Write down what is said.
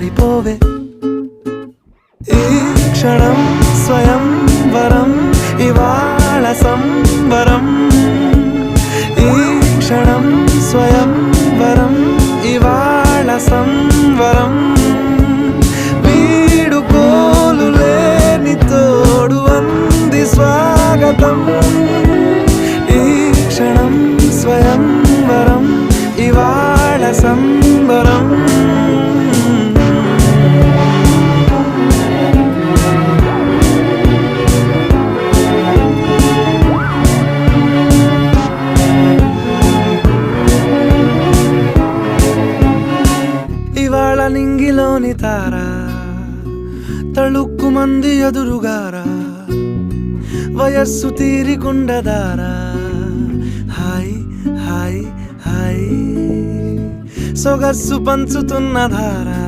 పడిపోవే ఈ క్షణం స్వయంవరం ఇవాళ సంబరం ఈ క్షణం స్వయంవరం ఇవాళ సంవరం వీడుకోలు లేని తోడు అంది స్వాగతం ఈ క్షణం స్వయంవరం ఇవాళ సంబరం ఇవాళ నింగిలోని తార తళుక్కు మంది ఎదురుగారా వయస్సు తీరికుండదారా హాయ్ హాయ్ హాయ్ సొగస్సు పంచుతున్న ధారా